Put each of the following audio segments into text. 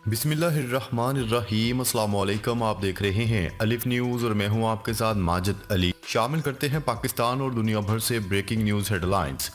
बिस्मिल्लाहिर्रहमानिर्रहीम। अस्सलाम वालेकुम। आप देख रहे हैं अलिफ न्यूज़ और मैं हूं आपके साथ माजिद अली। शामिल करते हैं पाकिस्तान और दुनिया भर से ब्रेकिंग न्यूज़ हेडलाइंस।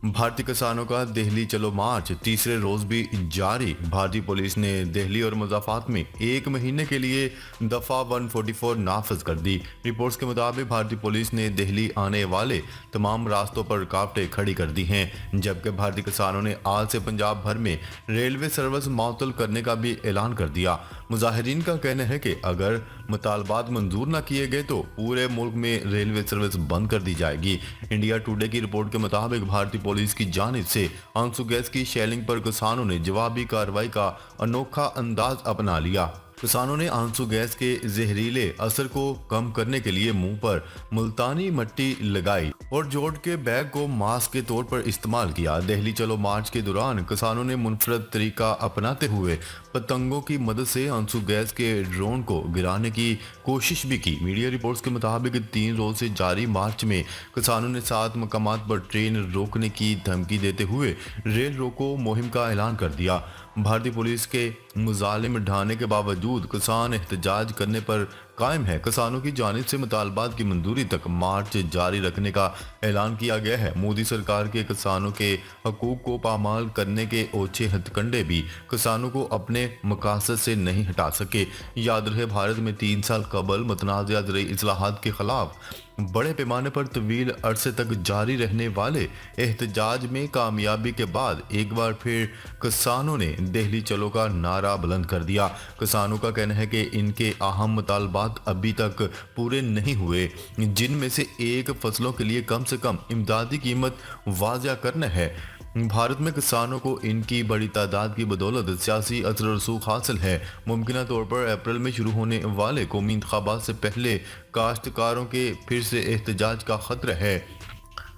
भारतीय किसानों का दिल्ली चलो मार्च तीसरे रोज भी जारी। भारतीय पुलिस ने दिल्ली और मुज़ाफ़ात में एक महीने के लिए दफ़ा 144 नाफिज कर दी। रिपोर्ट्स के मुताबिक भारतीय पुलिस ने दिल्ली आने वाले तमाम रास्तों पर रुकावटें खड़ी कर दी हैं, जबकि भारतीय किसानों ने आज से पंजाब भर में रेलवे सर्विस मअतल करने का भी ऐलान कर दिया। मुजाहिरीन का कहना है कि अगर मुतालबात मंजूर न किए गए तो पूरे मुल्क में रेलवे सर्विस बंद कर दी जाएगी। इंडिया टुडे की रिपोर्ट के मुताबिक भारतीय पुलिस की जानिब से आंसू गैस की शेलिंग पर किसानों ने जवाबी कार्रवाई का अनोखा अंदाज अपना लिया। किसानों ने आंसू गैस के जहरीले असर को कम करने के लिए मुंह पर मुल्तानी मिट्टी लगाई और जोड़ के बैग को मास्क के तौर पर इस्तेमाल किया। दिल्ली चलो मार्च के दौरान किसानों ने मुनफरद तरीका अपनाते हुए पतंगों की मदद से आंसू गैस के ड्रोन को गिराने की कोशिश भी की। मीडिया रिपोर्ट्स के मुताबिक 3 रोज से जारी मार्च में किसानों ने 7 मकामात पर ट्रेन रोकने की धमकी देते हुए रेल रोको मुहिम का ऐलान कर दिया। भारतीय पुलिस के मुजालिम ढाने के बावजूद किसान एहतजाज करने पर कायम है। किसानों की जानिब से मुतालबात की मंजूरी तक मार्च जारी रखने का ऐलान किया गया है। मोदी सरकार के किसानों के हकूक को पामाल करने के ओछे हथकंडे भी किसानों को अपने मकासद से नहीं हटा सके। याद रहे, भारत में 3 साल कबल मुतनाज़ ज़रई इस्लाहात के खिलाफ बड़े पैमाने पर तवील अरसे तक जारी रहने वाले एहतजाज में कामयाबी के बाद एक बार फिर किसानों ने दिल्ली चलो का नारा बुलंद कर दिया। किसानों का कहना है कि इनके अहम मुतालबात अभी तक पूरे नहीं हुए, जिनमें से एक फसलों के लिए कम से कम इमदादी कीमत वाज़ा करना है। भारत में किसानों को इनकी बड़ी तादाद की बदौलत सियासी असर रसूख हासिल है। मुमकिन तौर पर अप्रैल में शुरू होने वाले कौमी इंतखाबात से पहले काश्तकारों के फिर से एहतजाज का खतरा है।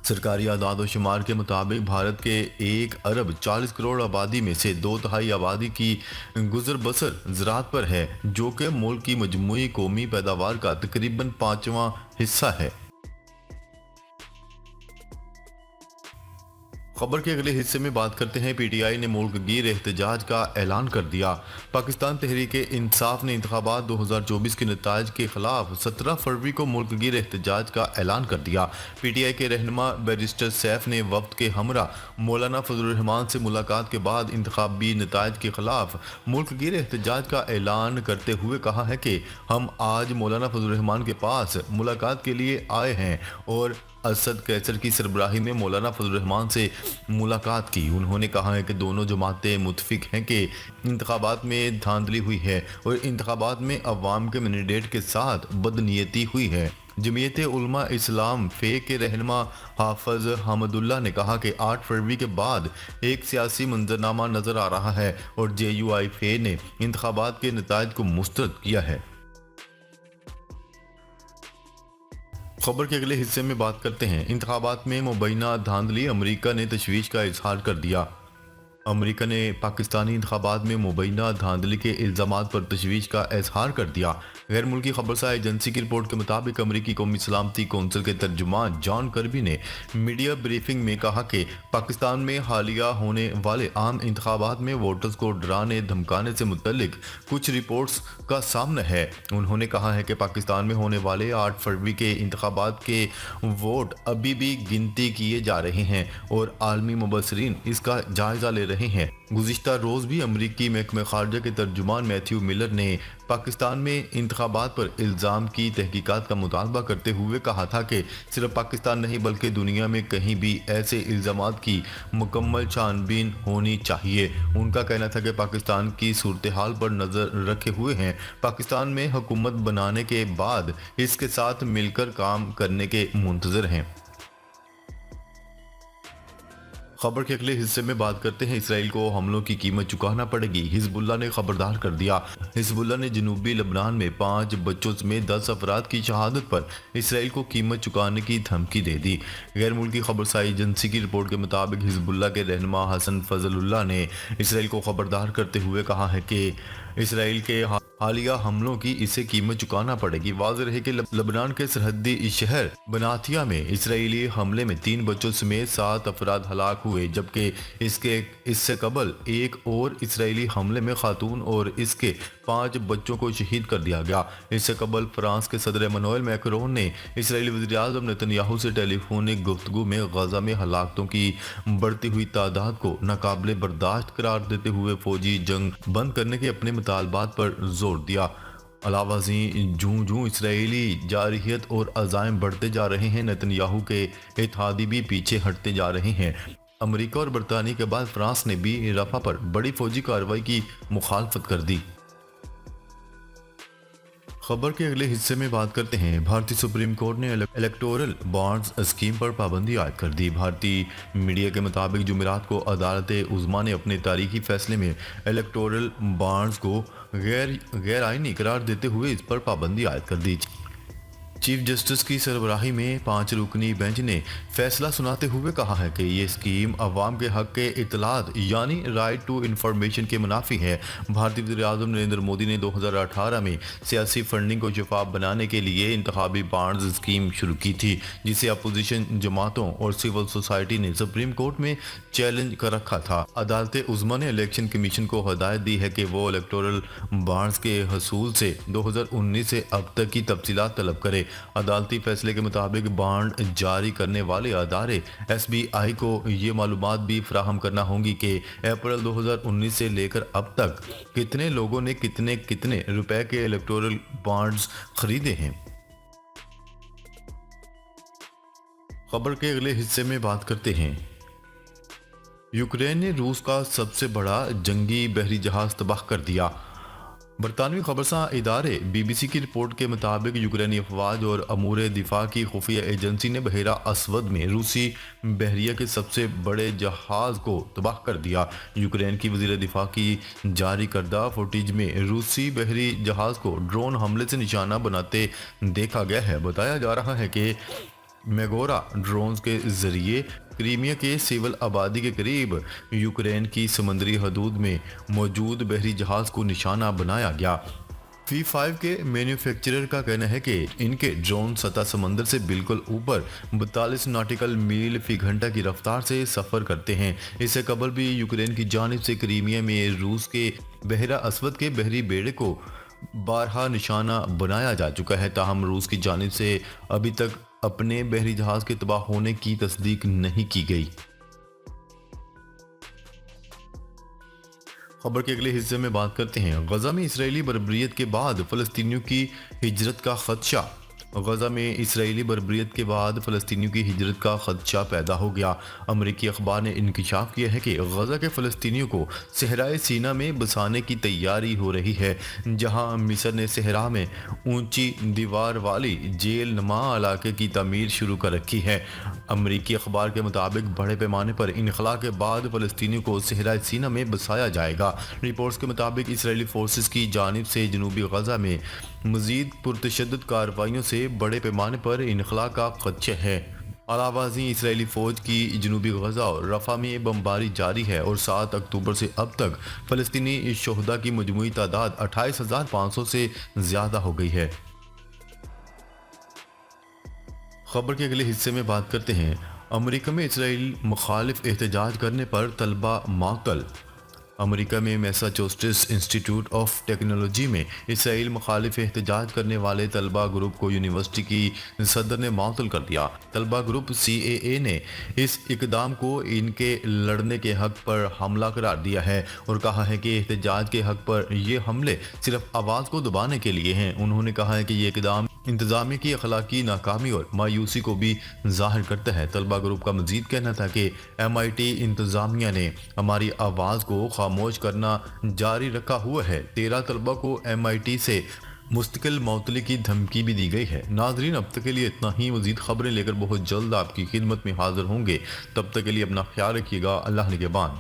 सरकारी आदाद व शुमार के मुताबिक भारत के 1 अरब 40 करोड़ आबादी में से 2/3 आबादी की गुजर बसर ज़राअत पर है, जो कि मुल्क की मजमूई कौमी पैदावार का तकरीबन 5वां हिस्सा है। खबर के अगले हिस्से में बात करते हैं। पीटीआई ने मुल्क गिर एहतजाज का ऐलान कर दिया। पाकिस्तान तहरीक इंसाफ ने इंतखाबात 2024 के नताइज के खिलाफ 17 फरवरी को मुल्क गिर एहतजाज का ऐलान कर दिया। पीटीआई के रहनुमा बैरिस्टर सैफ ने वफ्द के हमरा मौलाना फजलुर रहमान से मुलाकात के बाद इंतखाबी नताइज के खिलाफ मुल्क गिर एहतजाज का ऐलान करते हुए कहा है कि हम आज मौलाना फजलुर रहमान के पास मुलाकात के लिए आए हैं और असद कैसर की सरबराही में मौलाना फजलुर रहमान से मुलाकात की। उन्होंने कहा है कि दोनों जमातें मुतफिक हैं कि इंतखाबात में धांधली हुई है और इंतखाबात में अवाम के मैंडेट के साथ बदनीयती हुई है। जमीयत उलमा इस्लाम फे के रहनुमा हाफज हमदुल्ला ने कहा कि 8 फरवरी के बाद एक सियासी मंजरनामा नजर आ रहा है और JUI फे ने इंतखाबात के नताइज को मुस्तरद किया है। खबर के अगले हिस्से में बात करते हैं। इंतखाबात में मुबैना धांधली, अमेरिका ने तशवीश का इजहार कर दिया। अमेरिका ने पाकिस्तानी इंतखाबात में मुबैना धांधली के इल्ज़ामात पर तशवीश का इजहार कर दिया। गैर मुल्की खबरसार एजेंसी की रिपोर्ट के मुताबिक अमेरिकी कौमी सलामती कौंसिल के तर्जुमान जॉन कर्बी ने मीडिया ब्रीफिंग में कहा कि पाकिस्तान में हालिया होने वाले आम इंतखाबात में वोटर्स को डराने धमकाने से मुतल्लिक कुछ रिपोर्ट्स का सामना है। उन्होंने कहा है कि पाकिस्तान में होने वाले 8 फरवरी के इंतखाबात के वोट अभी भी गिनती किए जा रहे हैं और आलमी मुबसरीन इसका जायजा ले रहे हैं। गुज़िश्ता रोज़ भी अमरीकी महकमे खारजा के तर्जुमान मैथ्यू मिलर ने पाकिस्तान में इंतखाबात पर इल्ज़ाम की तहकीकात का मुतालबा करते हुए कहा था कि सिर्फ पाकिस्तान नहीं बल्कि दुनिया में कहीं भी ऐसे इल्ज़ामात की मुकम्मल छानबीन होनी चाहिए। उनका कहना था कि पाकिस्तान की सूरत हाल पर नज़र रखे हुए हैं, पाकिस्तान में हुकूमत बनाने के बाद इसके साथ मिलकर काम करने के मुंतज़र हैं। खबर के अगले हिस्से में बात करते हैं। इसराइल को हमलों की कीमत चुकाना पड़ेगी, हिजबुल्लाह ने खबरदार कर दिया। हिजबुल्लाह ने जनूबी लबनान में 5 बच्चों समेत 10 अफराद की शहादत पर इसराइल को कीमत चुकाने की धमकी दे दी। गैर मुल्की खबरसार एजेंसी की रिपोर्ट के मुताबिक हिजबुल्लाह के रहनुमा हसन फजलुल्लाह ने इसराइल को खबरदार करते हुए कहा है कि इसराइल के حالیہ حملوں کی اسے قیمت چکانا پڑے گی۔ واضح رہے کہ لبنان کے سرحدی شہر بناتیا میں اسرائیلی حملے میں 3 بچوں سمیت 7 افراد ہلاک ہوئے، جبکہ اس سے قبل ایک اور اسرائیلی حملے میں خاتون اور اس کے 5 بچوں کو شہید کر دیا گیا۔ اس سے قبل فرانس کے صدر ایمانوئل میکرون نے اسرائیلی وزیر اعظم نتن یاہو سے ٹیلی فونک گفتگو میں غزہ میں ہلاکتوں کی بڑھتی ہوئی تعداد کو ناقابل برداشت قرار دیتے ہوئے فوجی جنگ بند کرنے کے اپنے مطالبات پر زور دیا۔ علاوہ ازیں جوں اسرائیلی جارحیت اور عزائم بڑھتے جا رہے ہیں، نتن یاہو کے اتحادی بھی پیچھے ہٹتے جا رہے ہیں۔ امریکہ اور برطانیہ کے بعد فرانس نے بھی رفح پر بڑی فوجی کارروائی کی مخالفت کر دی۔ خبر کے اگلے حصے میں بات کرتے ہیں۔ بھارتی سپریم کورٹ نے الیکٹورل بانڈز اسکیم پر پابندی عائد کر دی۔ بھارتی میڈیا کے مطابق جمعرات کو عدالت عظمیٰ نے اپنے تاریخی فیصلے میں الیکٹورل بانڈز کو غیر آئینی قرار دیتے ہوئے اس پر پابندی عائد کر دی۔ چیف جسٹس کی سربراہی میں 5 رکنی بینچ نے فیصلہ سناتے ہوئے کہا ہے کہ یہ اسکیم عوام کے حق کے اطلاعات یعنی رائٹ ٹو انفارمیشن کے منافی ہے۔ بھارتی وزیر اعظم نریندر مودی نے 2018 میں سیاسی فنڈنگ کو شفاف بنانے کے لیے انتخابی بانڈز اسکیم شروع کی تھی، جسے اپوزیشن جماعتوں اور سول سوسائٹی نے سپریم کورٹ میں چیلنج کر رکھا تھا۔ عدالت عظمیٰ نے الیکشن کمیشن کو ہدایت دی ہے کہ وہ الیکٹورل بانڈز کے حصول سے 2019 سے اب تک کی تفصیلات طلب کرے۔ عدالتی فیصلے کے مطابق بانڈ جاری کرنے والے ادارے ایس بی آئی کو یہ معلومات بھی فراہم کرنا ہوں گی کہ اپریل 2019 سے لے کر اب تک کتنے لوگوں نے کتنے روپے کے الیکٹورل بانڈز خریدے ہیں۔ خبر کے اگلے حصے میں بات کرتے ہیں۔ یوکرین نے روس کا سب سے بڑا جنگی بحری جہاز تباہ کر دیا۔ برطانوی خبرساں ادارے بی بی سی کی رپورٹ کے مطابق یوکرینی افواج اور امور دفاع کی خفیہ ایجنسی نے بحیرہ اسود میں روسی بحریہ کے سب سے بڑے جہاز کو تباہ کر دیا۔ یوکرین کی وزیر دفاع کی جاری کردہ فوٹیج میں روسی بحری جہاز کو ڈرون حملے سے نشانہ بناتے دیکھا گیا ہے۔ بتایا جا رہا ہے کہ میگورا ڈرونز کے ذریعے کریمیا کے سول آبادی کے قریب یوکرین کی سمندری حدود میں موجود بحری جہاز کو نشانہ بنایا گیا۔ V5 کے مینوفیکچرر کا کہنا ہے کہ ان کے ڈرون سطح سمندر سے بالکل اوپر 42 ناٹیکل میل فی گھنٹہ کی رفتار سے سفر کرتے ہیں۔ اس سے قبل بھی یوکرین کی جانب سے کریمیا میں روس کے بحیرہ اسود کے بحری بیڑے کو بارہا نشانہ بنایا جا چکا ہے، تاہم روس کی جانب سے ابھی تک اپنے بحری جہاز کے تباہ ہونے کی تصدیق نہیں کی گئی۔ خبر کے اگلے حصے میں بات کرتے ہیں۔ غزہ میں اسرائیلی بربریت کے بعد فلسطینیوں کی ہجرت کا خدشہ۔ غزہ میں اسرائیلی بربریت کے بعد فلسطینیوں کی ہجرت کا خدشہ پیدا ہو گیا۔ امریکی اخبار نے انکشاف کیا ہے کہ غزہ کے فلسطینیوں کو صحرائے سینا میں بسانے کی تیاری ہو رہی ہے، جہاں مصر نے صحرا میں اونچی دیوار والی جیل نما علاقے کی تعمیر شروع کر رکھی ہے۔ امریکی اخبار کے مطابق بڑے پیمانے پر انخلا کے بعد فلسطینیوں کو صحرائے سینا میں بسایا جائے گا۔ رپورٹس کے مطابق اسرائیلی فورسز کی جانب سے جنوبی غزہ میں مزید پرتشدد کارروائیوں سے بڑے پیمانے پر انخلا کا خدشہ ہے۔ علاوہ ازیں اسرائیلی فوج کی جنوبی غزہ اور رفح میں بمباری جاری ہے اور 7 اکتوبر سے اب تک فلسطینی شہداء کی مجموعی تعداد 28,500 سے زیادہ ہو گئی ہے۔ خبر کے اگلے حصے میں بات کرتے ہیں۔ امریکہ میں اسرائیل مخالف احتجاج کرنے پر طلبہ معطل۔ امریکہ میں میساچوسٹس انسٹی ٹیوٹ آف ٹیکنالوجی میں اسرائیل مخالف احتجاج کرنے والے طلبہ گروپ کو یونیورسٹی کی صدر نے معطل کر دیا۔ طلبہ گروپ CAA نے اس اقدام کو ان کے لڑنے کے حق پر حملہ قرار دیا ہے اور کہا ہے کہ احتجاج کے حق پر یہ حملے صرف آواز کو دبانے کے لیے ہیں۔ انہوں نے کہا ہے کہ یہ اقدام انتظامیہ کی اخلاقی ناکامی اور مایوسی کو بھی ظاہر کرتا ہے۔ طلبہ گروپ کا مزید کہنا تھا کہ MIT انتظامیہ نے ہماری آواز کو خاموش کرنا جاری رکھا ہوا ہے۔ 13 طلبہ کو MIT سے مستقل معطلی کی دھمکی بھی دی گئی ہے۔ ناظرین، اب تک کے لیے اتنا ہی۔ مزید خبریں لے کر بہت جلد آپ کی خدمت میں حاضر ہوں گے۔ تب تک کے لیے اپنا خیال رکھیے گا۔ اللہ نگہبان۔